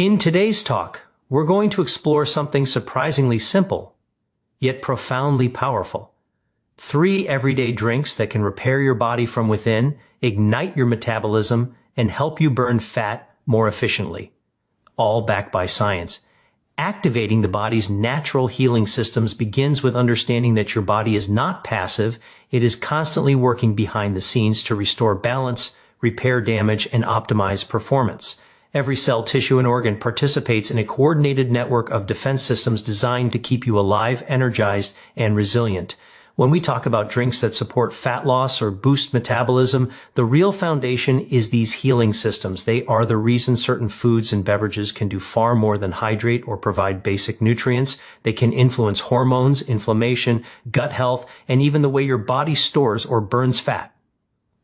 In today's talk, we're going to explore something surprisingly simple, yet profoundly powerful. 3 everyday drinks that can repair your body from within, ignite your metabolism, and help you burn fat more efficiently. All backed by science. Activating the body's natural healing systems begins with understanding that your body is not passive. It is constantly working behind the scenes to restore balance, repair damage, and optimize performance. Every cell, tissue, and organ participates in a coordinated network of defense systems designed to keep you alive, energized, and resilient. When we talk about drinks that support fat loss or boost metabolism, the real foundation is these healing systems. They are the reason certain foods and beverages can do far more than hydrate or provide basic nutrients. They can influence hormones, inflammation, gut health, and even the way your body stores or burns fat.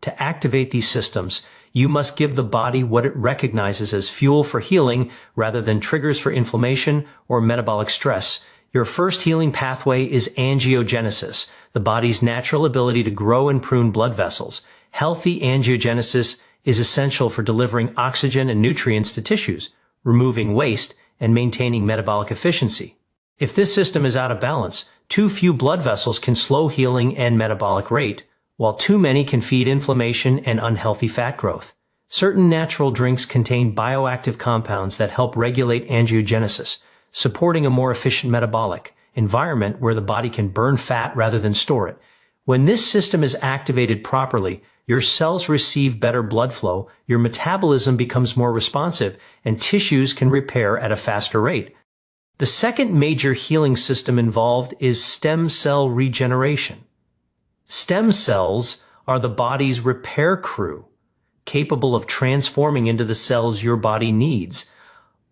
To activate these systems, you must give the body what it recognizes as fuel for healing rather than triggers for inflammation or metabolic stress. Your first healing pathway is angiogenesis, the body's natural ability to grow and prune blood vessels. Healthy angiogenesis is essential for delivering oxygen and nutrients to tissues, removing waste, and maintaining metabolic efficiency. If this system is out of balance, too few blood vessels can slow healing and metabolic rate, while too many can feed inflammation and unhealthy fat growth. Certain natural drinks contain bioactive compounds that help regulate angiogenesis, supporting a more efficient metabolic environment where the body can burn fat rather than store it. When this system is activated properly, your cells receive better blood flow, your metabolism becomes more responsive, and tissues can repair at a faster rate. The second major healing system involved is stem cell regeneration. Stem cells are the body's repair crew, capable of transforming into the cells your body needs,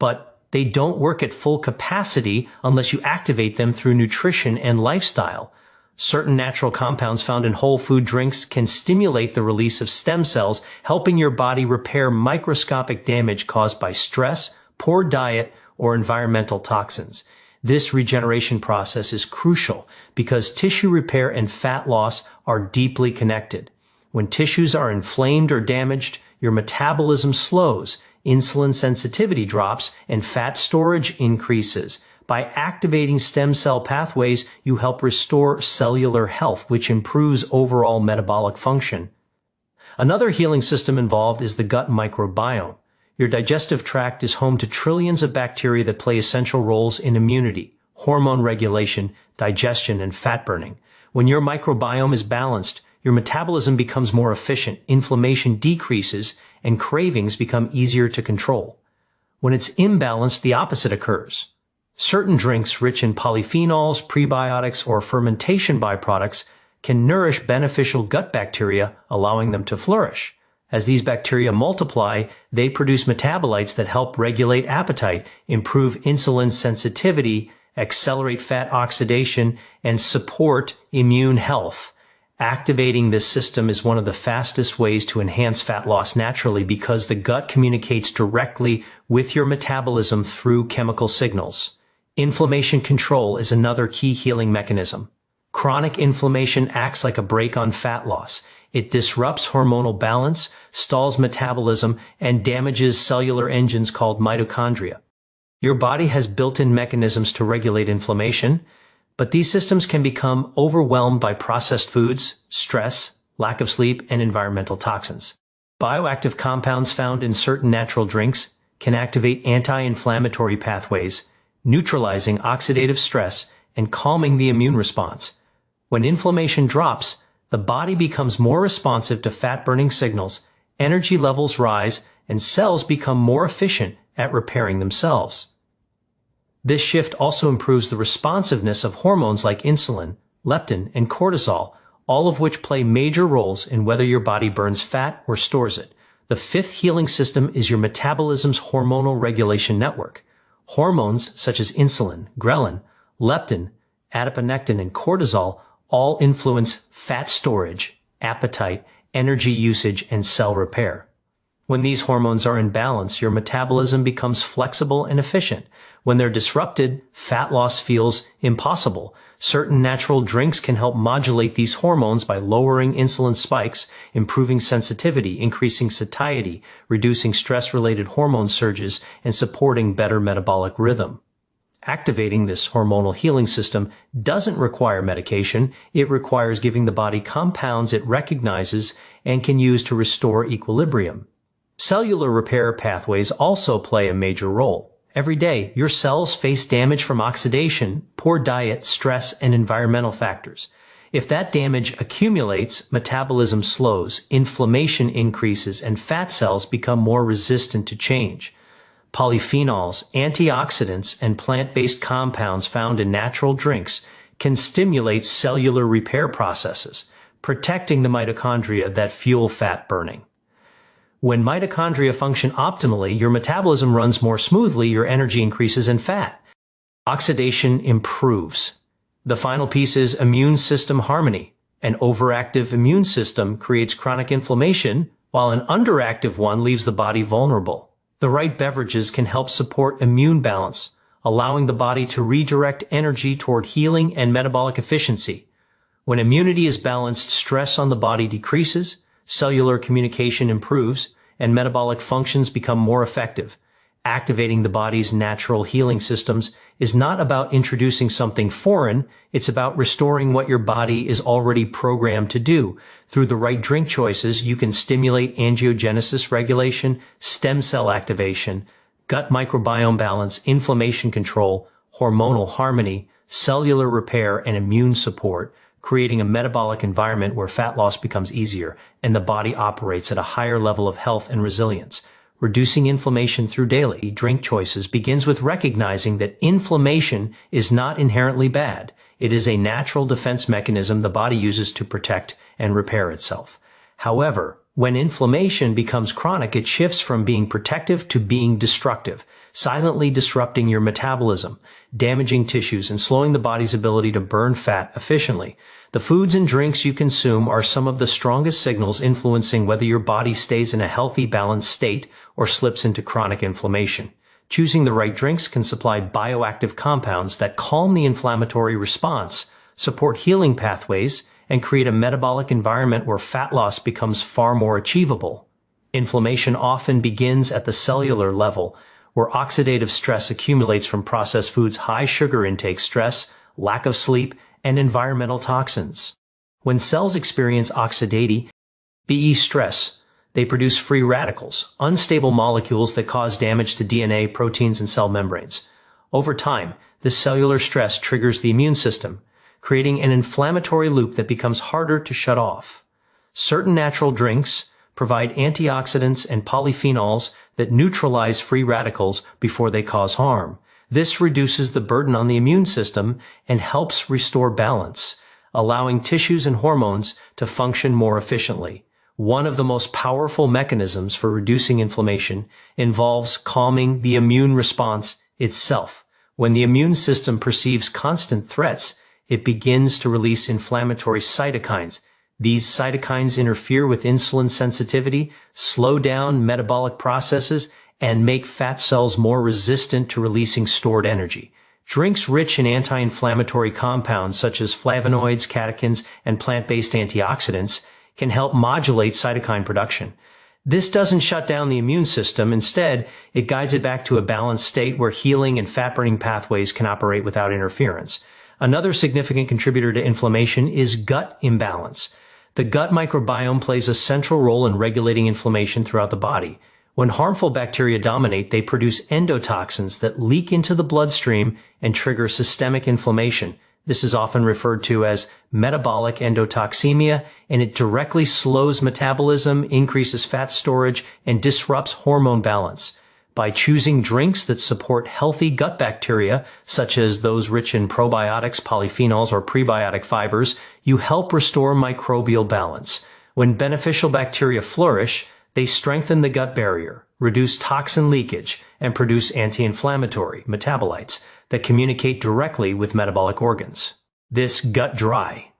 but they don't work at full capacity unless you activate them through nutrition and lifestyle. Certain natural compounds found in whole food drinks can stimulate the release of stem cells, helping your body repair microscopic damage caused by stress, poor diet, or environmental toxins. This regeneration process is crucial because tissue repair and fat loss are deeply connected. When tissues are inflamed or damaged, your metabolism slows, insulin sensitivity drops, and fat storage increases. By activating stem cell pathways, you help restore cellular health, which improves overall metabolic function. Another healing system involved is the gut microbiome. Your digestive tract is home to trillions of bacteria that play essential roles in immunity, hormone regulation, digestion, and fat burning. When your microbiome is balanced, your metabolism becomes more efficient, inflammation decreases, and cravings become easier to control. When it's imbalanced, the opposite occurs. Certain drinks rich in polyphenols, prebiotics, or fermentation byproducts can nourish beneficial gut bacteria, allowing them to flourish. As these bacteria multiply, they produce metabolites that help regulate appetite, improve insulin sensitivity, accelerate fat oxidation, and support immune health. Activating this system is one of the fastest ways to enhance fat loss naturally because the gut communicates directly with your metabolism through chemical signals. Inflammation control is another key healing mechanism. Chronic inflammation acts like a brake on fat loss. It disrupts hormonal balance, stalls metabolism, and damages cellular engines called mitochondria. Your body has built-in mechanisms to regulate inflammation, but these systems can become overwhelmed by processed foods, stress, lack of sleep, and environmental toxins. Bioactive compounds found in certain natural drinks can activate anti-inflammatory pathways, neutralizing oxidative stress and calming the immune response. When inflammation drops, the body becomes more responsive to fat-burning signals, energy levels rise, and cells become more efficient at repairing themselves. This shift also improves the responsiveness of hormones like insulin, leptin, and cortisol, all of which play major roles in whether your body burns fat or stores it. The fifth healing system is your metabolism's hormonal regulation network. Hormones such as insulin, ghrelin, leptin, adiponectin, and cortisol all influence fat storage, appetite, energy usage, and cell repair. When these hormones are in balance, your metabolism becomes flexible and efficient. When they're disrupted, fat loss feels impossible. Certain natural drinks can help modulate these hormones by lowering insulin spikes, improving sensitivity, increasing satiety, reducing stress-related hormone surges, and supporting better metabolic rhythm. Activating this hormonal healing system doesn't require medication. It requires giving the body compounds it recognizes and can use to restore equilibrium. Cellular repair pathways also play a major role. Every day, your cells face damage from oxidation, poor diet, stress, and environmental factors. If that damage accumulates, metabolism slows, inflammation increases, and fat cells become more resistant to change. Polyphenols, antioxidants, and plant-based compounds found in natural drinks can stimulate cellular repair processes, protecting the mitochondria that fuel fat burning. When mitochondria function optimally, your metabolism runs more smoothly, your energy increases, and fat oxidation improves. The final piece is immune system harmony. An overactive immune system creates chronic inflammation, while an underactive one leaves the body vulnerable. The right beverages can help support immune balance, allowing the body to redirect energy toward healing and metabolic efficiency. When immunity is balanced, stress on the body decreases, cellular communication improves, and metabolic functions become more effective. Activating the body's natural healing systems is not about introducing something foreign, it's about restoring what your body is already programmed to do. Through the right drink choices, you can stimulate angiogenesis regulation, stem cell activation, gut microbiome balance, inflammation control, hormonal harmony, cellular repair, and immune support, creating a metabolic environment where fat loss becomes easier and the body operates at a higher level of health and resilience. Reducing inflammation through daily drink choices begins with recognizing that inflammation is not inherently bad. It is a natural defense mechanism the body uses to protect and repair itself. However, when inflammation becomes chronic, it shifts from being protective to being destructive, silently disrupting your metabolism, damaging tissues, and slowing the body's ability to burn fat efficiently. The foods and drinks you consume are some of the strongest signals influencing whether your body stays in a healthy, balanced state or slips into chronic inflammation. Choosing the right drinks can supply bioactive compounds that calm the inflammatory response, support healing pathways, and create a metabolic environment where fat loss becomes far more achievable. Inflammation often begins at the cellular level, where oxidative stress accumulates from processed foods, high sugar intake, stress, lack of sleep, and environmental toxins. When cells experience oxidative stress, they produce free radicals, unstable molecules that cause damage to DNA, proteins, and cell membranes. Over time, this cellular stress triggers the immune system, creating an inflammatory loop that becomes harder to shut off. Certain natural drinks provide antioxidants and polyphenols that neutralize free radicals before they cause harm. This reduces the burden on the immune system and helps restore balance, allowing tissues and hormones to function more efficiently. One of the most powerful mechanisms for reducing inflammation involves calming the immune response itself. When the immune system perceives constant threats, it begins to release inflammatory cytokines. These cytokines interfere with insulin sensitivity, slow down metabolic processes, and make fat cells more resistant to releasing stored energy. Drinks rich in anti-inflammatory compounds such as flavonoids, catechins, and plant-based antioxidants can help modulate cytokine production. This doesn't shut down the immune system. Instead, it guides it back to a balanced state where healing and fat-burning pathways can operate without interference. Another significant contributor to inflammation is gut imbalance. The gut microbiome plays a central role in regulating inflammation throughout the body. When harmful bacteria dominate, they produce endotoxins that leak into the bloodstream and trigger systemic inflammation. This is often referred to as metabolic endotoxemia, and it directly slows metabolism, increases fat storage, and disrupts hormone balance. By choosing drinks that support healthy gut bacteria, such as those rich in probiotics, polyphenols, or prebiotic fibers, you help restore microbial balance. When beneficial bacteria flourish, they strengthen the gut barrier, reduce toxin leakage, and produce anti-inflammatory metabolites that communicate directly with metabolic organs. This gut dry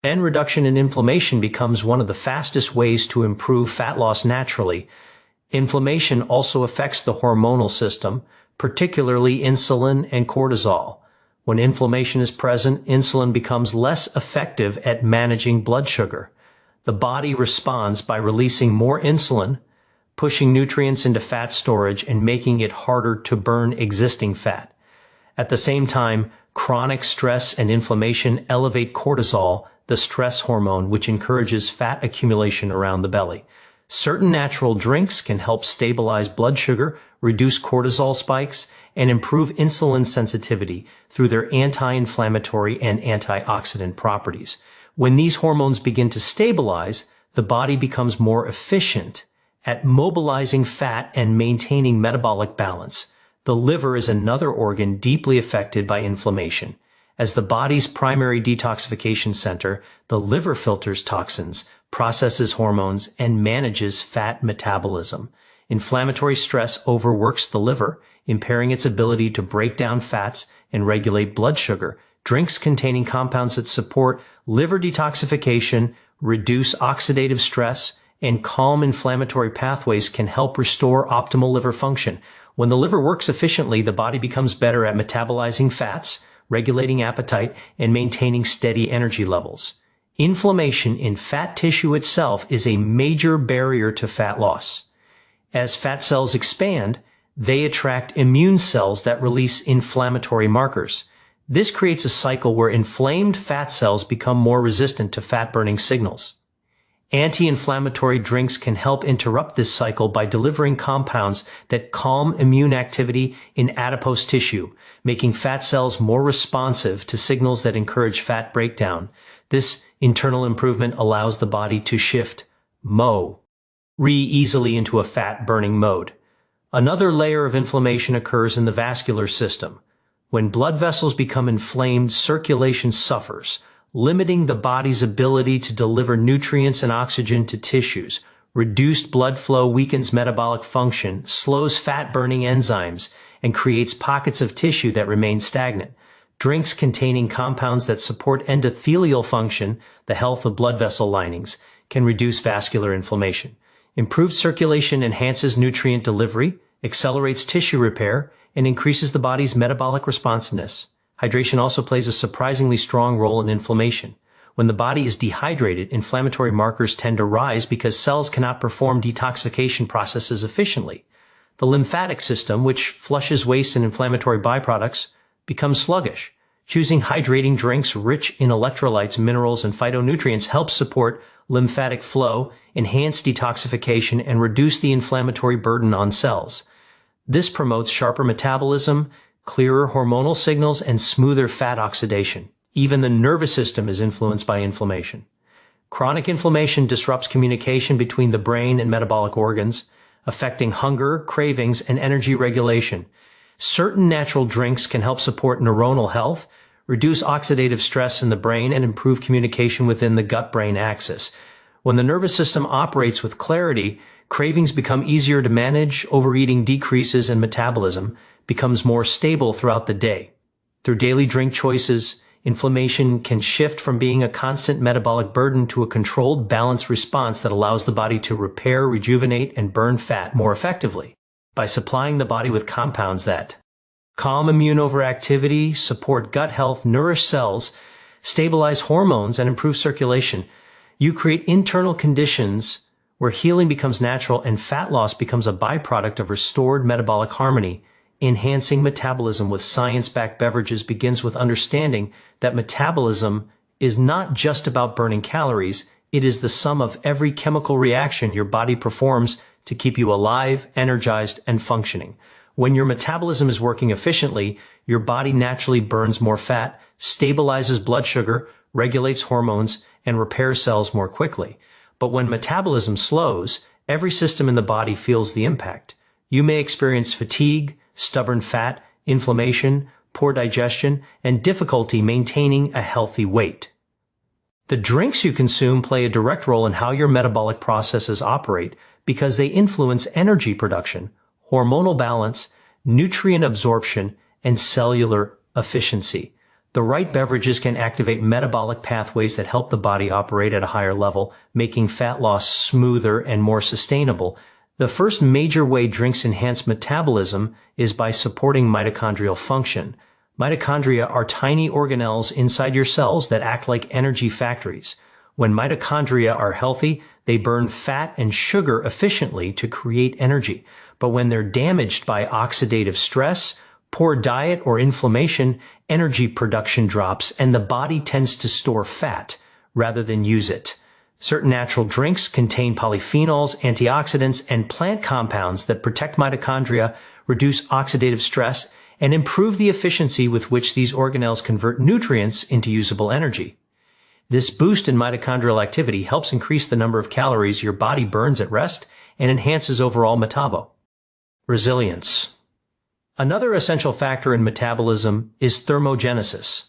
and reduction in inflammation becomes one of the fastest ways to improve fat loss naturally. Inflammation also affects the hormonal system, particularly insulin and cortisol. When inflammation is present, insulin becomes less effective at managing blood sugar. The body responds by releasing more insulin, pushing nutrients into fat storage and making it harder to burn existing fat. At the same time, chronic stress and inflammation elevate cortisol, the stress hormone, which encourages fat accumulation around the belly. Certain natural drinks can help stabilize blood sugar, reduce cortisol spikes, and improve insulin sensitivity through their anti-inflammatory and antioxidant properties. When these hormones begin to stabilize, the body becomes more efficient at mobilizing fat and maintaining metabolic balance. The liver is another organ deeply affected by inflammation. As the body's primary detoxification center, the liver filters toxins, processes hormones, and manages fat metabolism. Inflammatory stress overworks the liver, impairing its ability to break down fats and regulate blood sugar. Drinks containing compounds that support liver detoxification, reduce oxidative stress, and calm inflammatory pathways can help restore optimal liver function. When the liver works efficiently, the body becomes better at metabolizing fats, regulating appetite, and maintaining steady energy levels. Inflammation in fat tissue itself is a major barrier to fat loss. As fat cells expand, they attract immune cells that release inflammatory markers. This creates a cycle where inflamed fat cells become more resistant to fat-burning signals. Anti-inflammatory drinks can help interrupt this cycle by delivering compounds that calm immune activity in adipose tissue, making fat cells more responsive to signals that encourage fat breakdown. This internal improvement allows the body to shift easily into a fat-burning mode. Another layer of inflammation occurs in the vascular system. When blood vessels become inflamed, circulation suffers, limiting the body's ability to deliver nutrients and oxygen to tissues. Reduced blood flow weakens metabolic function, slows fat-burning enzymes, and creates pockets of tissue that remain stagnant. Drinks containing compounds that support endothelial function, the health of blood vessel linings, can reduce vascular inflammation. Improved circulation enhances nutrient delivery, accelerates tissue repair, and increases the body's metabolic responsiveness. Hydration also plays a surprisingly strong role in inflammation. When the body is dehydrated, inflammatory markers tend to rise because cells cannot perform detoxification processes efficiently. The lymphatic system, which flushes waste and inflammatory byproducts, becomes sluggish. Choosing hydrating drinks rich in electrolytes, minerals, and phytonutrients helps support lymphatic flow, enhance detoxification, and reduce the inflammatory burden on cells. This promotes sharper metabolism, clearer hormonal signals, and smoother fat oxidation. Even the nervous system is influenced by inflammation. Chronic inflammation disrupts communication between the brain and metabolic organs, affecting hunger, cravings, and energy regulation. Certain natural drinks can help support neuronal health, reduce oxidative stress in the brain, and improve communication within the gut-brain axis. When the nervous system operates with clarity, cravings become easier to manage, overeating decreases, and metabolism becomes more stable throughout the day. Through daily drink choices, inflammation can shift from being a constant metabolic burden to a controlled, balanced response that allows the body to repair, rejuvenate, and burn fat more effectively. By supplying the body with compounds that calm immune overactivity, support gut health, nourish cells, stabilize hormones, and improve circulation, you create internal conditions where healing becomes natural and fat loss becomes a byproduct of restored metabolic harmony. Enhancing metabolism with science-backed beverages begins with understanding that metabolism is not just about burning calories, it is the sum of every chemical reaction your body performs to keep you alive, energized, and functioning. When your metabolism is working efficiently, your body naturally burns more fat, stabilizes blood sugar, regulates hormones, and repairs cells more quickly. But when metabolism slows, every system in the body feels the impact. You may experience fatigue, stubborn fat, inflammation, poor digestion, and difficulty maintaining a healthy weight. The drinks you consume play a direct role in how your metabolic processes operate because they influence energy production, hormonal balance, nutrient absorption, and cellular efficiency. The right beverages can activate metabolic pathways that help the body operate at a higher level, making fat loss smoother and more sustainable. The first major way drinks enhance metabolism is by supporting mitochondrial function. Mitochondria are tiny organelles inside your cells that act like energy factories. When mitochondria are healthy, they burn fat and sugar efficiently to create energy. But when they're damaged by oxidative stress, poor diet, or inflammation, energy production drops and the body tends to store fat rather than use it. Certain natural drinks contain polyphenols, antioxidants, and plant compounds that protect mitochondria, reduce oxidative stress, and improve the efficiency with which these organelles convert nutrients into usable energy. This boost in mitochondrial activity helps increase the number of calories your body burns at rest and enhances overall metabolism. Resilience. Another essential factor in metabolism is thermogenesis.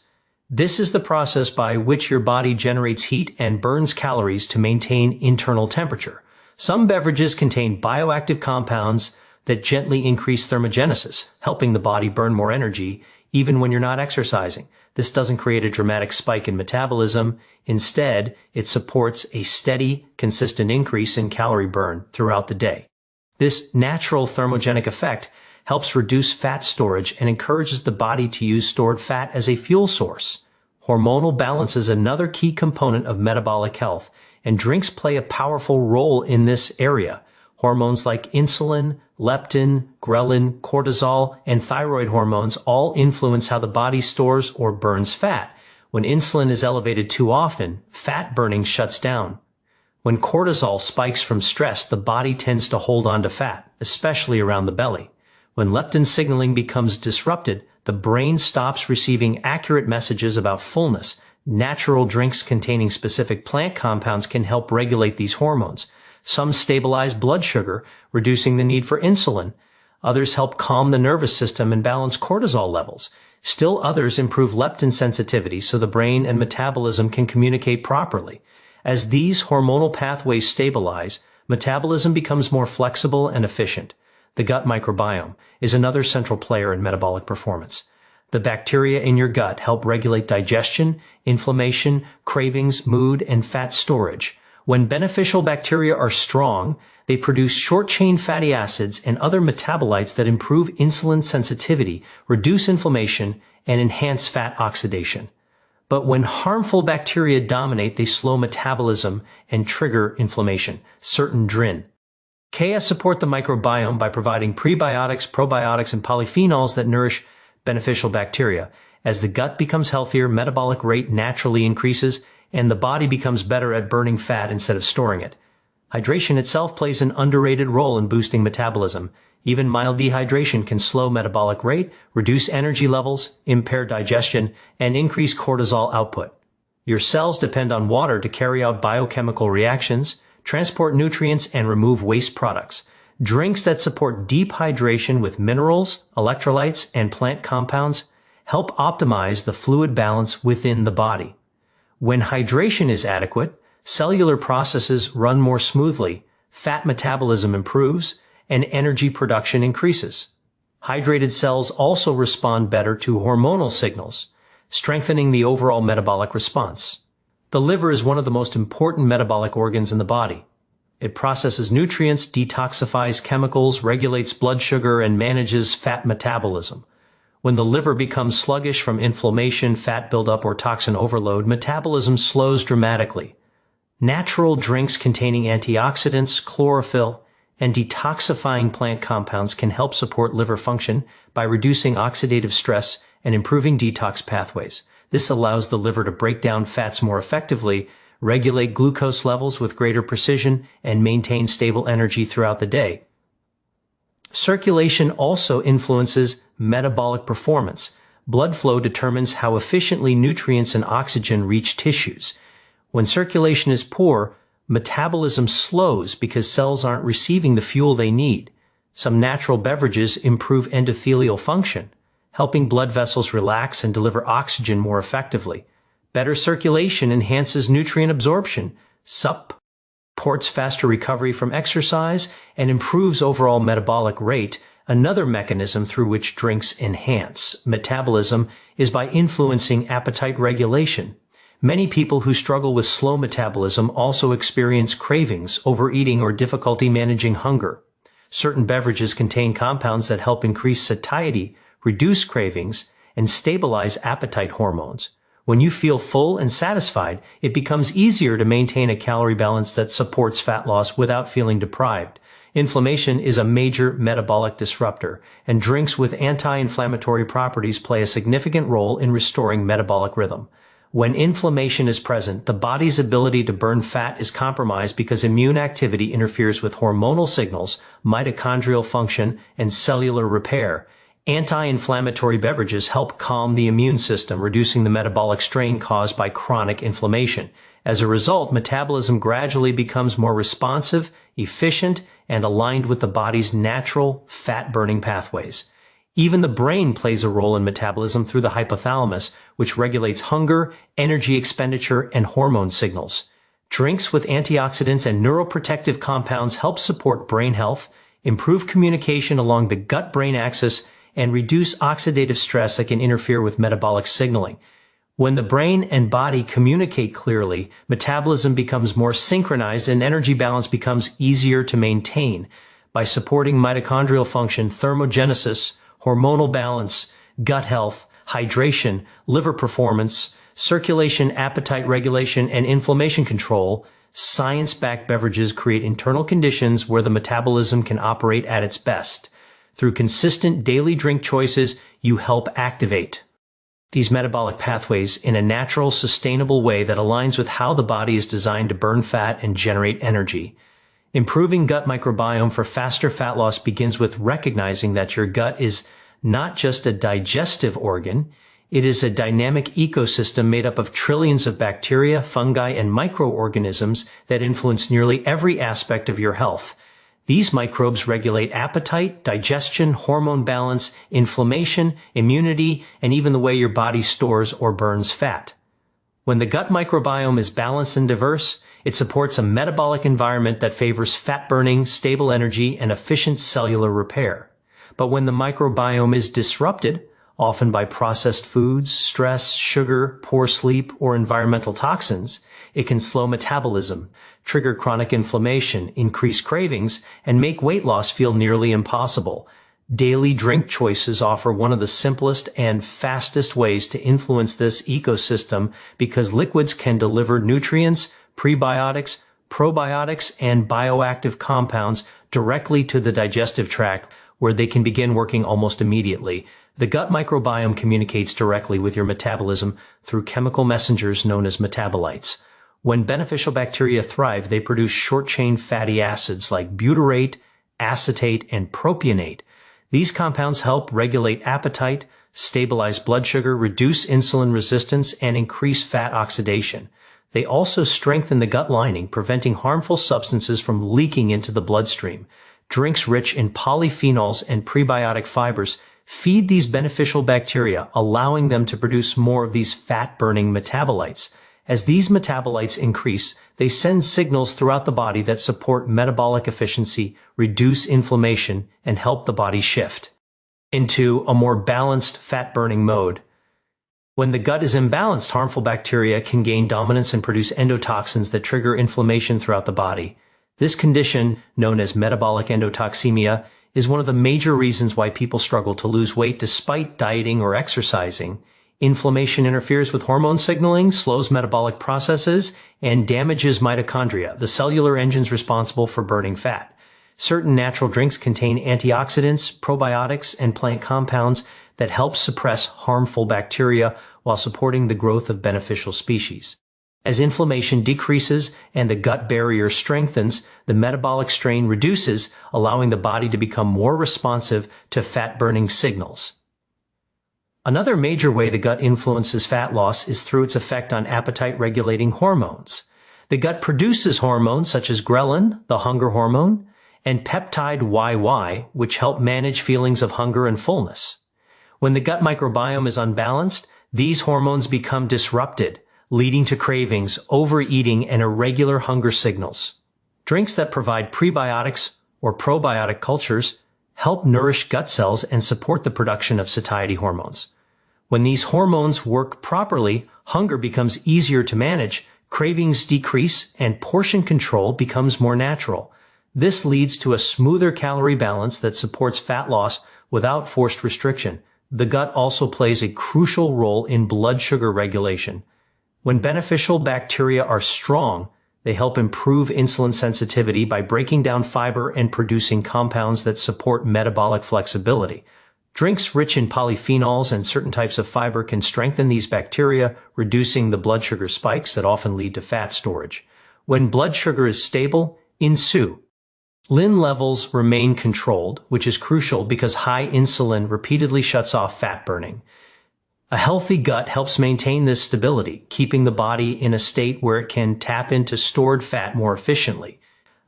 This is the process by which your body generates heat and burns calories to maintain internal temperature. Some beverages contain bioactive compounds that gently increase thermogenesis, helping the body burn more energy even when you're not exercising. This doesn't create a dramatic spike in metabolism. Instead, it supports a steady, consistent increase in calorie burn throughout the day. This natural thermogenic effect helps reduce fat storage and encourages the body to use stored fat as a fuel source. Hormonal balance is another key component of metabolic health, and drinks play a powerful role in this area. Hormones like insulin, leptin, ghrelin, cortisol, and thyroid hormones all influence how the body stores or burns fat. When insulin is elevated too often, fat burning shuts down. When cortisol spikes from stress, the body tends to hold on to fat, especially around the belly. When leptin signaling becomes disrupted, the brain stops receiving accurate messages about fullness. Natural drinks containing specific plant compounds can help regulate these hormones. Some stabilize blood sugar, reducing the need for insulin. Others help calm the nervous system and balance cortisol levels. Still others improve leptin sensitivity so the brain and metabolism can communicate properly. As these hormonal pathways stabilize, metabolism becomes more flexible and efficient. The gut microbiome is another central player in metabolic performance. The bacteria in your gut help regulate digestion, inflammation, cravings, mood, and fat storage. When beneficial bacteria are strong, they produce short-chain fatty acids and other metabolites that improve insulin sensitivity, reduce inflammation, and enhance fat oxidation. But when harmful bacteria dominate, they slow metabolism and trigger inflammation. Certain DRIN. KS support the microbiome by providing prebiotics, probiotics, and polyphenols that nourish beneficial bacteria. As the gut becomes healthier, metabolic rate naturally increases, and the body becomes better at burning fat instead of storing it. Hydration itself plays an underrated role in boosting metabolism. Even mild dehydration can slow metabolic rate, reduce energy levels, impair digestion, and increase cortisol output. Your cells depend on water to carry out biochemical reactions, transport nutrients, and remove waste products. Drinks that support deep hydration with minerals, electrolytes, and plant compounds help optimize the fluid balance within the body. When hydration is adequate, cellular processes run more smoothly, fat metabolism improves, and energy production increases. Hydrated cells also respond better to hormonal signals, strengthening the overall metabolic response. The liver is one of the most important metabolic organs in the body. It processes nutrients, detoxifies chemicals, regulates blood sugar, and manages fat metabolism. When the liver becomes sluggish from inflammation, fat buildup, or toxin overload, metabolism slows dramatically. Natural drinks containing antioxidants, chlorophyll, and detoxifying plant compounds can help support liver function by reducing oxidative stress and improving detox pathways. This allows the liver to break down fats more effectively, regulate glucose levels with greater precision, and maintain stable energy throughout the day. Circulation also influences metabolic performance. Blood flow determines how efficiently nutrients and oxygen reach tissues. When circulation is poor, metabolism slows because cells aren't receiving the fuel they need. Some natural beverages improve endothelial function, helping blood vessels relax and deliver oxygen more effectively. Better circulation enhances nutrient absorption, supports faster recovery from exercise, and improves overall metabolic rate. Another mechanism through which drinks enhance metabolism is by influencing appetite regulation. Many people who struggle with slow metabolism also experience cravings, overeating, or difficulty managing hunger. Certain beverages contain compounds that help increase satiety, reduce cravings, and stabilize appetite hormones. When you feel full and satisfied, it becomes easier to maintain a calorie balance that supports fat loss without feeling deprived. Inflammation is a major metabolic disruptor, and drinks with anti-inflammatory properties play a significant role in restoring metabolic rhythm. When inflammation is present, the body's ability to burn fat is compromised because immune activity interferes with hormonal signals, mitochondrial function, and cellular repair. Anti-inflammatory beverages help calm the immune system, reducing the metabolic strain caused by chronic inflammation. As a result, metabolism gradually becomes more responsive, efficient, and aligned with the body's natural fat-burning pathways. Even the brain plays a role in metabolism through the hypothalamus, which regulates hunger, energy expenditure, and hormone signals. Drinks with antioxidants and neuroprotective compounds help support brain health, improve communication along the gut-brain axis, and reduce oxidative stress that can interfere with metabolic signaling. When the brain and body communicate clearly, metabolism becomes more synchronized and energy balance becomes easier to maintain. By supporting mitochondrial function, thermogenesis, hormonal balance, gut health, hydration, liver performance, circulation, appetite regulation, and inflammation control, science-backed beverages create internal conditions where the metabolism can operate at its best. Through consistent daily drink choices, you help activate these metabolic pathways in a natural, sustainable way that aligns with how the body is designed to burn fat and generate energy. Improving gut microbiome for faster fat loss begins with recognizing that your gut is not just a digestive organ, it is a dynamic ecosystem made up of trillions of bacteria, fungi, and microorganisms that influence nearly every aspect of your health. These microbes regulate appetite, digestion, hormone balance, inflammation, immunity, and even the way your body stores or burns fat. When the gut microbiome is balanced and diverse, it supports a metabolic environment that favors fat burning, stable energy, and efficient cellular repair. But when the microbiome is disrupted, often by processed foods, stress, sugar, poor sleep, or environmental toxins, it can slow metabolism, trigger chronic inflammation, increase cravings, and make weight loss feel nearly impossible. Daily drink choices offer one of the simplest and fastest ways to influence this ecosystem because liquids can deliver nutrients, prebiotics, probiotics, and bioactive compounds directly to the digestive tract where they can begin working almost immediately. The gut microbiome communicates directly with your metabolism through chemical messengers known as metabolites. When beneficial bacteria thrive, they produce short-chain fatty acids like butyrate, acetate, and propionate. These compounds help regulate appetite, stabilize blood sugar, reduce insulin resistance, and increase fat oxidation. They also strengthen the gut lining, preventing harmful substances from leaking into the bloodstream. Drinks rich in polyphenols and prebiotic fibers feed these beneficial bacteria, allowing them to produce more of these fat-burning metabolites. As these metabolites increase, they send signals throughout the body that support metabolic efficiency, reduce inflammation, and help the body shift into a more balanced fat-burning mode. When the gut is imbalanced, harmful bacteria can gain dominance and produce endotoxins that trigger inflammation throughout the body. This condition, known as metabolic endotoxemia, is one of the major reasons why people struggle to lose weight despite dieting or exercising. Inflammation interferes with hormone signaling, slows metabolic processes, and damages mitochondria, the cellular engines responsible for burning fat. Certain natural drinks contain antioxidants, probiotics, and plant compounds that help suppress harmful bacteria while supporting the growth of beneficial species. As inflammation decreases and the gut barrier strengthens, the metabolic strain reduces, allowing the body to become more responsive to fat-burning signals. Another major way the gut influences fat loss is through its effect on appetite-regulating hormones. The gut produces hormones such as ghrelin, the hunger hormone, and peptide YY, which help manage feelings of hunger and fullness. When the gut microbiome is unbalanced, these hormones become disrupted, leading to cravings, overeating, and irregular hunger signals. Drinks that provide prebiotics or probiotic cultures help nourish gut cells and support the production of satiety hormones. When these hormones work properly, hunger becomes easier to manage, cravings decrease, and portion control becomes more natural. This leads to a smoother calorie balance that supports fat loss without forced restriction. the gut also plays a crucial role in blood sugar regulation. When beneficial bacteria are strong, they help improve insulin sensitivity by breaking down fiber and producing compounds that support metabolic flexibility. Drinks rich in polyphenols and certain types of fiber can strengthen these bacteria, reducing the blood sugar spikes that often lead to fat storage. When blood sugar is stable, insulin levels remain controlled, which is crucial because high insulin repeatedly shuts off fat burning. A healthy gut helps maintain this stability, keeping the body in a state where it can tap into stored fat more efficiently.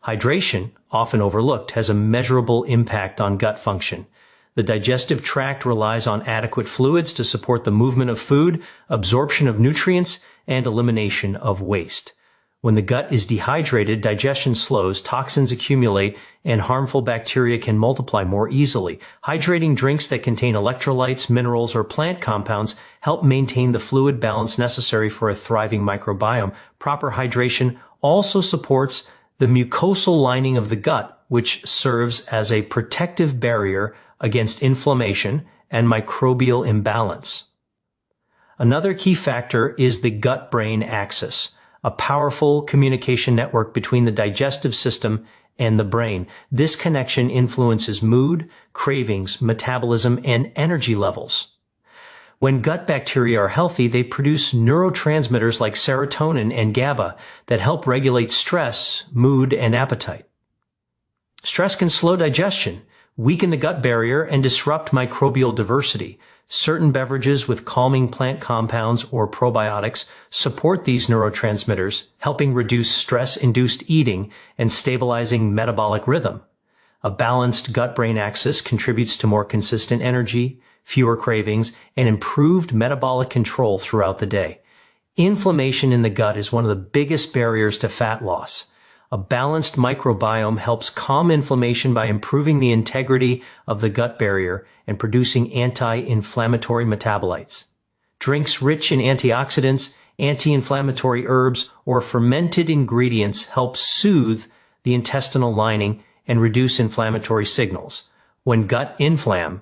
Hydration, often overlooked, has a measurable impact on gut function. The digestive tract relies on adequate fluids to support the movement of food, absorption of nutrients, and elimination of waste. When the gut is dehydrated, digestion slows, toxins accumulate, and harmful bacteria can multiply more easily. Hydrating drinks that contain electrolytes, minerals, or plant compounds help maintain the fluid balance necessary for a thriving microbiome. Proper hydration also supports the mucosal lining of the gut, which serves as a protective barrier against inflammation and microbial imbalance. Another key factor is the gut-brain axis, a powerful communication network between the digestive system and the brain. This connection influences mood, cravings, metabolism, and energy levels. When gut bacteria are healthy, they produce neurotransmitters like serotonin and GABA that help regulate stress, mood, and appetite. Stress can slow digestion, weaken the gut barrier, and disrupt microbial diversity. Certain beverages with calming plant compounds or probiotics support these neurotransmitters, helping reduce stress-induced eating and stabilizing metabolic rhythm. A balanced gut-brain axis contributes to more consistent energy, fewer cravings, and improved metabolic control throughout the day. Inflammation in the gut is one of the biggest barriers to fat loss. A balanced microbiome helps calm inflammation by improving the integrity of the gut barrier and producing anti-inflammatory metabolites. Drinks rich in antioxidants, anti-inflammatory herbs, or fermented ingredients help soothe the intestinal lining and reduce inflammatory signals. When gut inflammation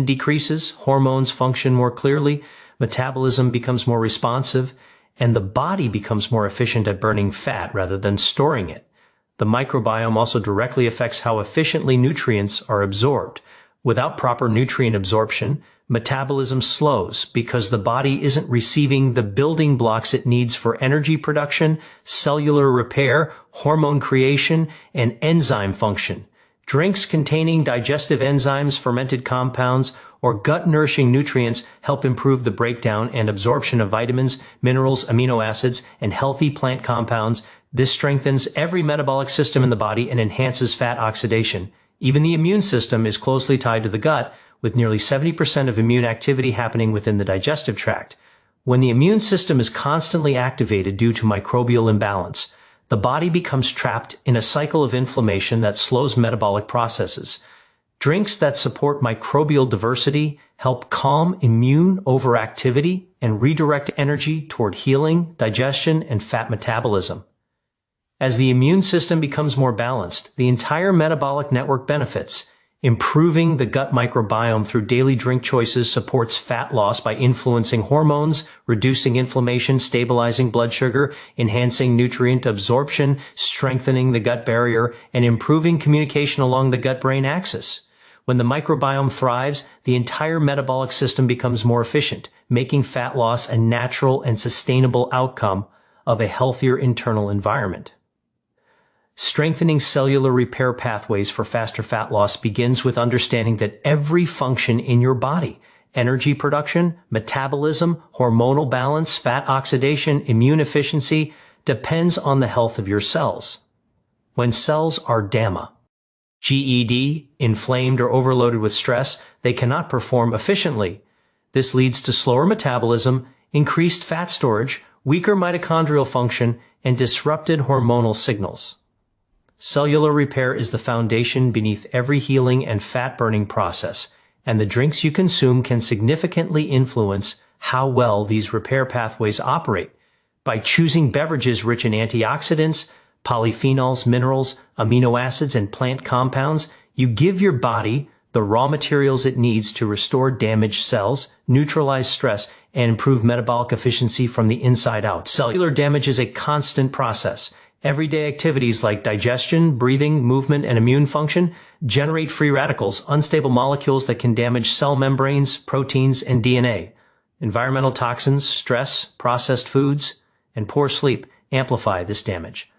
decreases, hormones function more clearly, metabolism becomes more responsive, and the body becomes more efficient at burning fat rather than storing it. The microbiome also directly affects how efficiently nutrients are absorbed. Without proper nutrient absorption, metabolism slows because the body isn't receiving the building blocks it needs for energy production, cellular repair, hormone creation, and enzyme function. Drinks containing digestive enzymes, fermented compounds, or gut-nourishing nutrients help improve the breakdown and absorption of vitamins, minerals, amino acids, and healthy plant compounds. This strengthens every metabolic system in the body and enhances fat oxidation. Even the immune system is closely tied to the gut, with nearly 70% of immune activity happening within the digestive tract. When the immune system is constantly activated due to microbial imbalance, the body becomes trapped in a cycle of inflammation that slows metabolic processes. Drinks that support microbial diversity help calm immune overactivity and redirect energy toward healing, digestion, and fat metabolism. As the immune system becomes more balanced, the entire metabolic network benefits. Improving the gut microbiome through daily drink choices supports fat loss by influencing hormones, reducing inflammation, stabilizing blood sugar, enhancing nutrient absorption, strengthening the gut barrier, and improving communication along the gut-brain axis. When the microbiome thrives, the entire metabolic system becomes more efficient, making fat loss a natural and sustainable outcome of a healthier internal environment. Strengthening cellular repair pathways for faster fat loss begins with understanding that every function in your body, energy production, metabolism, hormonal balance, fat oxidation, immune efficiency, depends on the health of your cells. When cells are inflamed or overloaded with stress, they cannot perform efficiently. This leads to slower metabolism, increased fat storage, weaker mitochondrial function, and disrupted hormonal signals. Cellular repair is the foundation beneath every healing and fat-burning process, and the drinks you consume can significantly influence how well these repair pathways operate. By choosing beverages rich in antioxidants, polyphenols, minerals, amino acids, and plant compounds, you give your body the raw materials it needs to restore damaged cells, neutralize stress, and improve metabolic efficiency from the inside out. Cellular damage is a constant process. Everyday activities like digestion, breathing, movement, and immune function generate free radicals, unstable molecules that can damage cell membranes, proteins, and DNA. Environmental toxins, stress, processed foods, and poor sleep amplify this damage.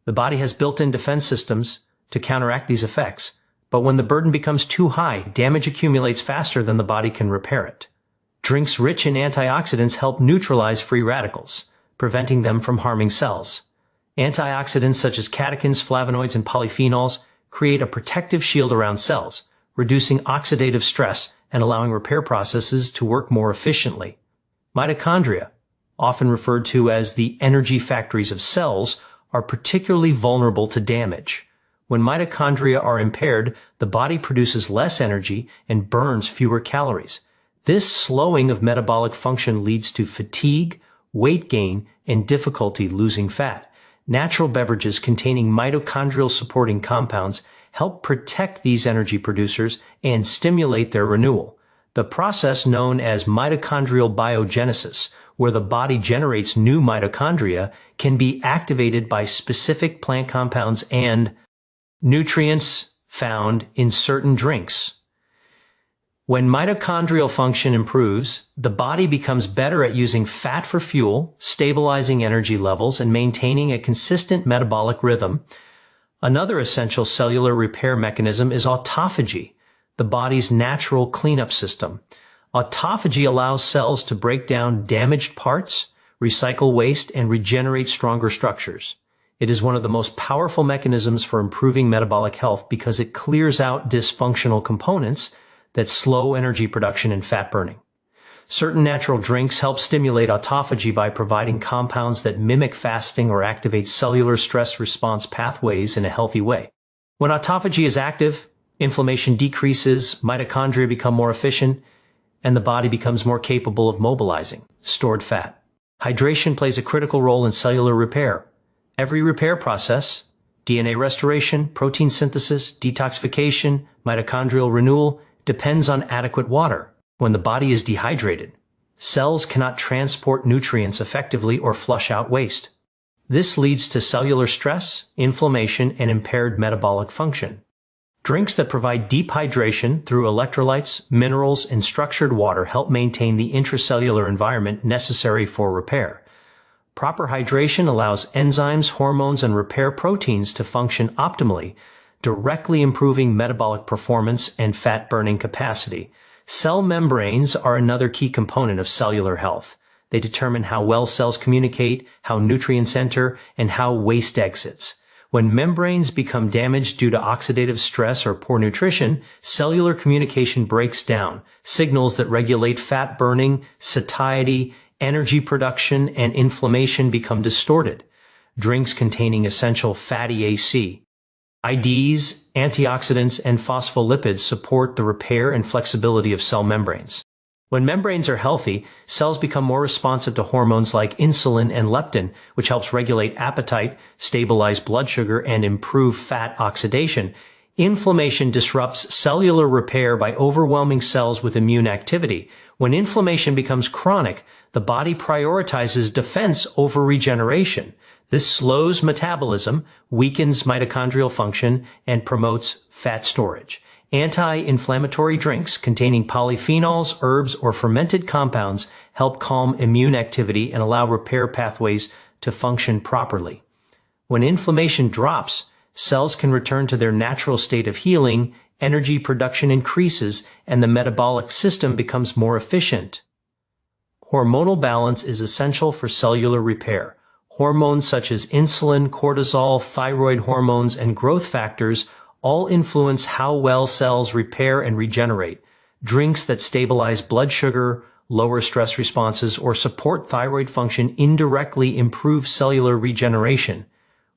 The body has built-in defense systems to counteract these effects, but when the burden becomes too high, damage accumulates faster than the body can repair it. Drinks rich in antioxidants help neutralize free radicals, preventing them from harming cells. Antioxidants such as catechins, flavonoids, and polyphenols create a protective shield around cells, reducing oxidative stress and allowing repair processes to work more efficiently. Mitochondria, often referred to as the energy factories of cells, are particularly vulnerable to damage. When mitochondria are impaired, the body produces less energy and burns fewer calories. This slowing of metabolic function leads to fatigue, weight gain, and difficulty losing fat. Natural beverages containing mitochondrial supporting compounds help protect these energy producers and stimulate their renewal. The process known as mitochondrial biogenesis, where the body generates new mitochondria, can be activated by specific plant compounds and nutrients found in certain drinks. When mitochondrial function improves, the body becomes better at using fat for fuel, stabilizing energy levels, and maintaining a consistent metabolic rhythm. Another essential cellular repair mechanism is autophagy, the body's natural cleanup system. Autophagy allows cells to break down damaged parts, recycle waste, and regenerate stronger structures. It is one of the most powerful mechanisms for improving metabolic health because it clears out dysfunctional components that slow energy production and fat burning. Certain natural drinks help stimulate autophagy by providing compounds that mimic fasting or activate cellular stress response pathways in a healthy way. When autophagy is active, inflammation decreases, mitochondria become more efficient, and the body becomes more capable of mobilizing stored fat. Hydration plays a critical role in cellular repair. Every repair process, DNA restoration, protein synthesis, detoxification, mitochondrial renewal, depends on adequate water. When the body is dehydrated, cells cannot transport nutrients effectively or flush out waste. This leads to cellular stress, inflammation, and impaired metabolic function. Drinks that provide deep hydration through electrolytes, minerals, and structured water help maintain the intracellular environment necessary for repair. Proper hydration allows enzymes, hormones, and repair proteins to function optimally, directly improving metabolic performance and fat-burning capacity. Cell membranes are another key component of cellular health. They determine how well cells communicate, how nutrients enter, and how waste exits. When membranes become damaged due to oxidative stress or poor nutrition, cellular communication breaks down. Signals that regulate fat burning, satiety, energy production, and inflammation become distorted. Drinks containing essential fatty acids, antioxidants, and phospholipids support the repair and flexibility of cell membranes. When membranes are healthy, cells become more responsive to hormones like insulin and leptin, which helps regulate appetite, stabilize blood sugar, and improve fat oxidation. Inflammation disrupts cellular repair by overwhelming cells with immune activity. When inflammation becomes chronic, the body prioritizes defense over regeneration. This slows metabolism, weakens mitochondrial function, and promotes fat storage. Anti-inflammatory drinks containing polyphenols, herbs, or fermented compounds help calm immune activity and allow repair pathways to function properly. When inflammation drops, cells can return to their natural state of healing, energy production increases, and the metabolic system becomes more efficient. Hormonal balance is essential for cellular repair. Hormones such as insulin, cortisol, thyroid hormones, and growth factors all influence how well cells repair and regenerate. Drinks that stabilize blood sugar, lower stress responses, or support thyroid function indirectly improve cellular regeneration.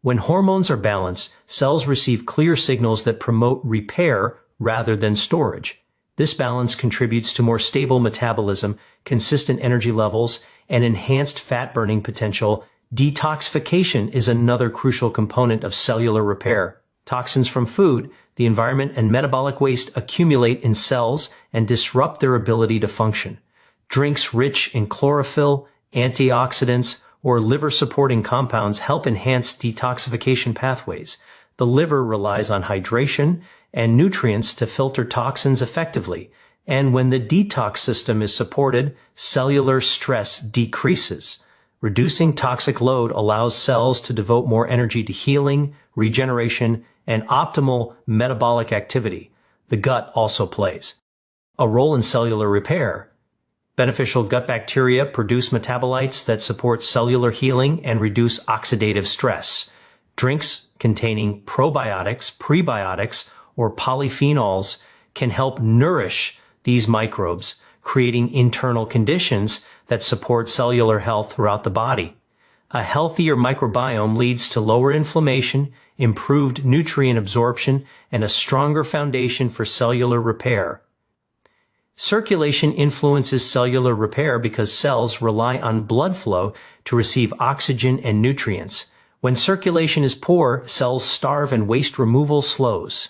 When hormones are balanced, cells receive clear signals that promote repair rather than storage. This balance contributes to more stable metabolism, consistent energy levels, and enhanced fat-burning potential. Detoxification is another crucial component of cellular repair. Toxins from food, the environment, and metabolic waste accumulate in cells and disrupt their ability to function. Drinks rich in chlorophyll, antioxidants, or liver-supporting compounds help enhance detoxification pathways. The liver relies on hydration and nutrients to filter toxins effectively, and when the detox system is supported, cellular stress decreases. Reducing toxic load allows cells to devote more energy to healing, regeneration, and optimal metabolic activity. The gut also plays a role in cellular repair. Beneficial gut bacteria produce metabolites that support cellular healing and reduce oxidative stress. Drinks containing probiotics, prebiotics, or polyphenols can help nourish these microbes, creating internal conditions that support cellular health throughout the body. A healthier microbiome leads to lower inflammation, improved nutrient absorption, and a stronger foundation for cellular repair. Circulation influences cellular repair because cells rely on blood flow to receive oxygen and nutrients. When circulation is poor, cells starve and waste removal slows.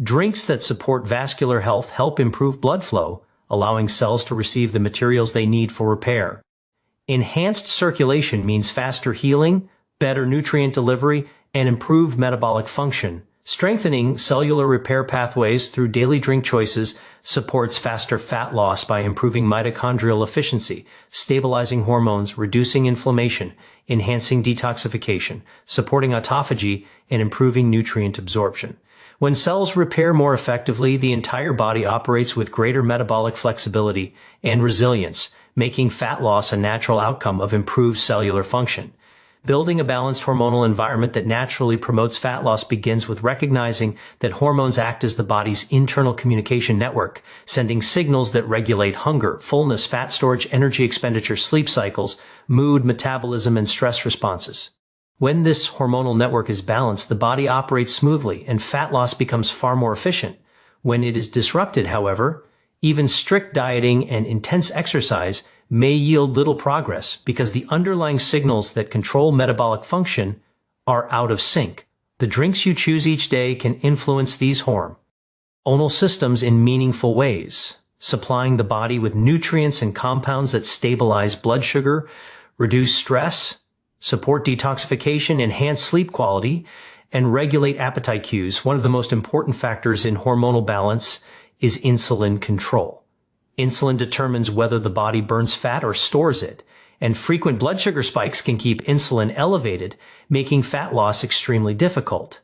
Drinks that support vascular health help improve blood flow, allowing cells to receive the materials they need for repair. Enhanced circulation means faster healing, better nutrient delivery, and improved metabolic function. Strengthening cellular repair pathways through daily drink choices supports faster fat loss by improving mitochondrial efficiency, stabilizing hormones, reducing inflammation, enhancing detoxification, supporting autophagy, and improving nutrient absorption. When cells repair more effectively, the entire body operates with greater metabolic flexibility and resilience, making fat loss a natural outcome of improved cellular function. Building a balanced hormonal environment that naturally promotes fat loss begins with recognizing that hormones act as the body's internal communication network, sending signals that regulate hunger, fullness, fat storage, energy expenditure, sleep cycles, mood, metabolism, and stress responses. When this hormonal network is balanced, the body operates smoothly and fat loss becomes far more efficient. When it is disrupted, however, even strict dieting and intense exercise may yield little progress because the underlying signals that control metabolic function are out of sync. The drinks you choose each day can influence these hormonal systems in meaningful ways, supplying the body with nutrients and compounds that stabilize blood sugar, reduce stress, support detoxification, enhance sleep quality, and regulate appetite cues. One of the most important factors in hormonal balance is insulin control. Insulin determines whether the body burns fat or stores it, and frequent blood sugar spikes can keep insulin elevated, making fat loss extremely difficult.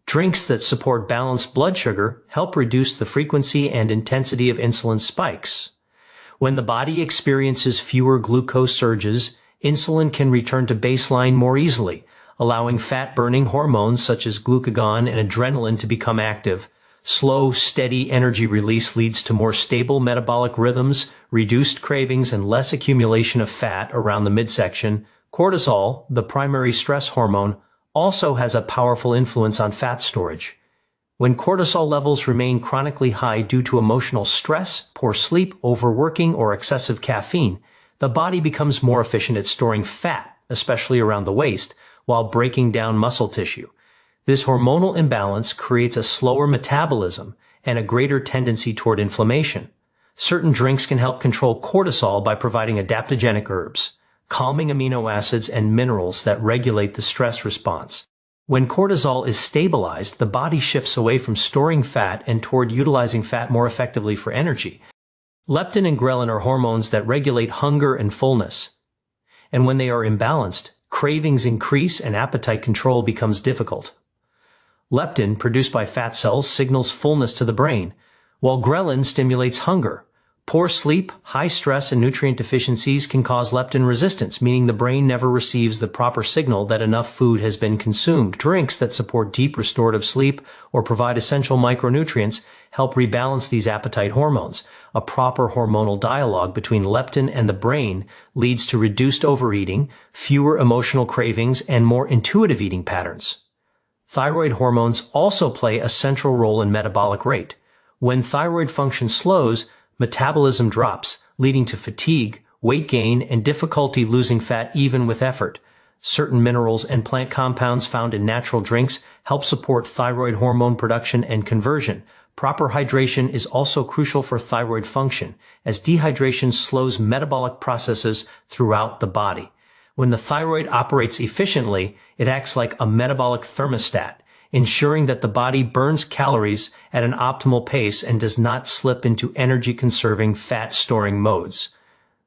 Drinks that support balanced blood sugar help reduce the frequency and intensity of insulin spikes. When the body experiences fewer glucose surges, insulin can return to baseline more easily, allowing fat-burning hormones such as glucagon and adrenaline to become active. Slow, steady energy release leads to more stable metabolic rhythms, reduced cravings, and less accumulation of fat around the midsection. Cortisol, the primary stress hormone, also has a powerful influence on fat storage. When cortisol levels remain chronically high due to emotional stress, poor sleep, overworking, or excessive caffeine, the body becomes more efficient at storing fat, especially around the waist, while breaking down muscle tissue. This hormonal imbalance creates a slower metabolism and a greater tendency toward inflammation. Certain drinks can help control cortisol by providing adaptogenic herbs, calming amino acids and minerals that regulate the stress response. When cortisol is stabilized, the body shifts away from storing fat and toward utilizing fat more effectively for energy. Leptin and ghrelin are hormones that regulate hunger and fullness. And when they are imbalanced, cravings increase and appetite control becomes difficult. Leptin, produced by fat cells, signals fullness to the brain, while ghrelin stimulates hunger. Poor sleep, high stress, and nutrient deficiencies can cause leptin resistance, meaning the brain never receives the proper signal that enough food has been consumed. Drinks that support deep restorative sleep or provide essential micronutrients help rebalance these appetite hormones. A proper hormonal dialogue between leptin and the brain leads to reduced overeating, fewer emotional cravings, and more intuitive eating patterns. Thyroid hormones also play a central role in metabolic rate. When thyroid function slows, metabolism drops, leading to fatigue, weight gain, and difficulty losing fat even with effort. Certain minerals and plant compounds found in natural drinks help support thyroid hormone production and conversion. Proper hydration is also crucial for thyroid function, as dehydration slows metabolic processes throughout the body. When the thyroid operates efficiently, it acts like a metabolic thermostat, ensuring that the body burns calories at an optimal pace and does not slip into energy-conserving, fat-storing modes.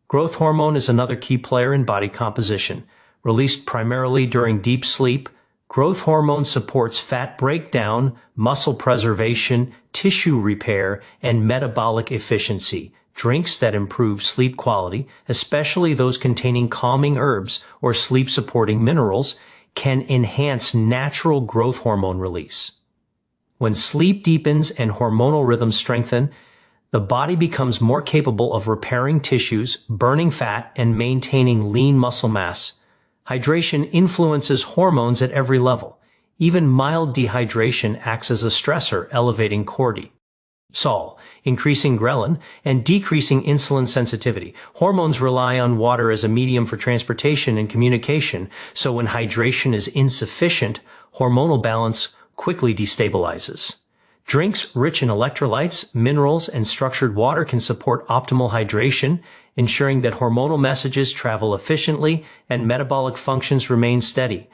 Growth hormone is another key player in body composition. Released primarily during deep sleep, growth hormone supports fat breakdown, muscle preservation, tissue repair, and metabolic efficiency. Drinks that improve sleep quality, especially those containing calming herbs or sleep-supporting minerals, can enhance natural growth hormone release. When sleep deepens and hormonal rhythms strengthen, the body becomes more capable of repairing tissues, burning fat, and maintaining lean muscle mass. Hydration influences hormones at every level. Even mild dehydration acts as a stressor, elevating cortisol, increasing ghrelin, and decreasing insulin sensitivity. Hormones rely on water as a medium for transportation and communication, so when hydration is insufficient, hormonal balance quickly destabilizes. Drinks rich in electrolytes, minerals, and structured water can support optimal hydration, ensuring that hormonal messages travel efficiently and metabolic functions remain steady.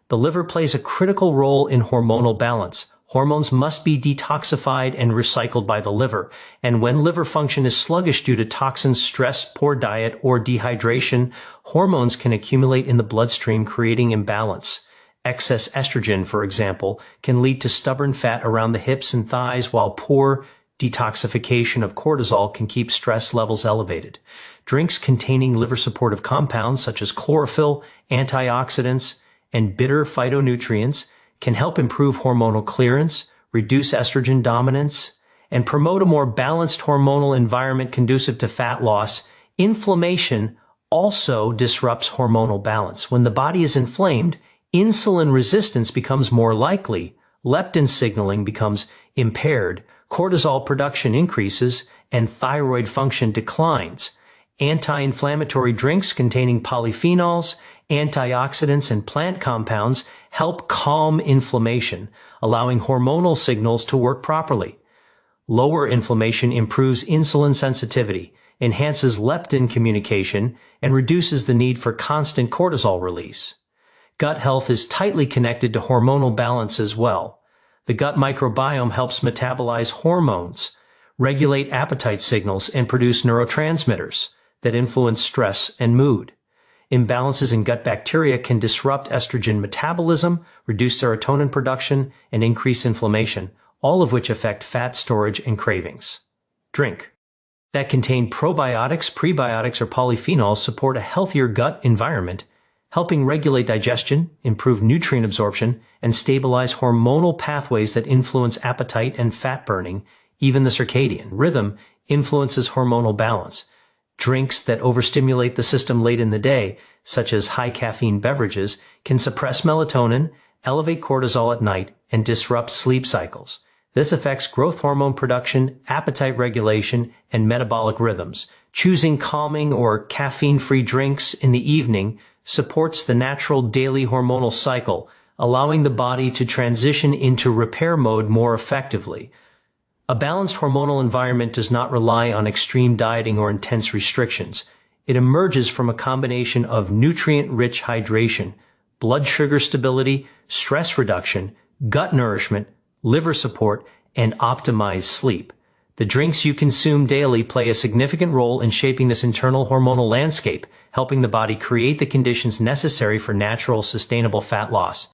The liver plays a critical role in hormonal balance. Hormones must be detoxified and recycled by the liver, and when liver function is sluggish due to toxins, stress, poor diet, or dehydration, hormones can accumulate in the bloodstream, creating imbalance. Excess estrogen, for example, can lead to stubborn fat around the hips and thighs, while poor detoxification of cortisol can keep stress levels elevated. Drinks containing liver-supportive compounds such as chlorophyll, antioxidants, and bitter phytonutrients can help improve hormonal clearance, reduce estrogen dominance, and promote a more balanced hormonal environment conducive to fat loss. Inflammation also disrupts hormonal balance. When the body is inflamed, insulin resistance becomes more likely, leptin signaling becomes impaired, cortisol production increases, and thyroid function declines. Anti-inflammatory drinks containing polyphenols, antioxidants, and plant compounds help calm inflammation, allowing hormonal signals to work properly. Lower inflammation improves insulin sensitivity, enhances leptin communication, and reduces the need for constant cortisol release. Gut health is tightly connected to hormonal balance as well. The gut microbiome helps metabolize hormones, regulate appetite signals, and produce neurotransmitters that influence stress and mood. Imbalances in gut bacteria can disrupt estrogen metabolism, reduce serotonin production, and increase inflammation, all of which affect fat storage and cravings. Drink that contain probiotics, prebiotics, or polyphenols support a healthier gut environment, helping regulate digestion, improve nutrient absorption, and stabilize hormonal pathways that influence appetite and fat burning. Even the circadian rhythm influences hormonal balance. Drinks that overstimulate the system late in the day, such as high caffeine beverages, can suppress melatonin, elevate cortisol at night, and disrupt sleep cycles. This affects growth hormone production, appetite regulation, and metabolic rhythms. Choosing calming or caffeine-free drinks in the evening supports the natural daily hormonal cycle, allowing the body to transition into repair mode more effectively. A balanced hormonal environment does not rely on extreme dieting or intense restrictions. It emerges from a combination of nutrient-rich hydration, blood sugar stability, stress reduction, gut nourishment, liver support, and optimized sleep. The drinks you consume daily play a significant role in shaping this internal hormonal landscape, helping the body create the conditions necessary for natural, sustainable fat loss.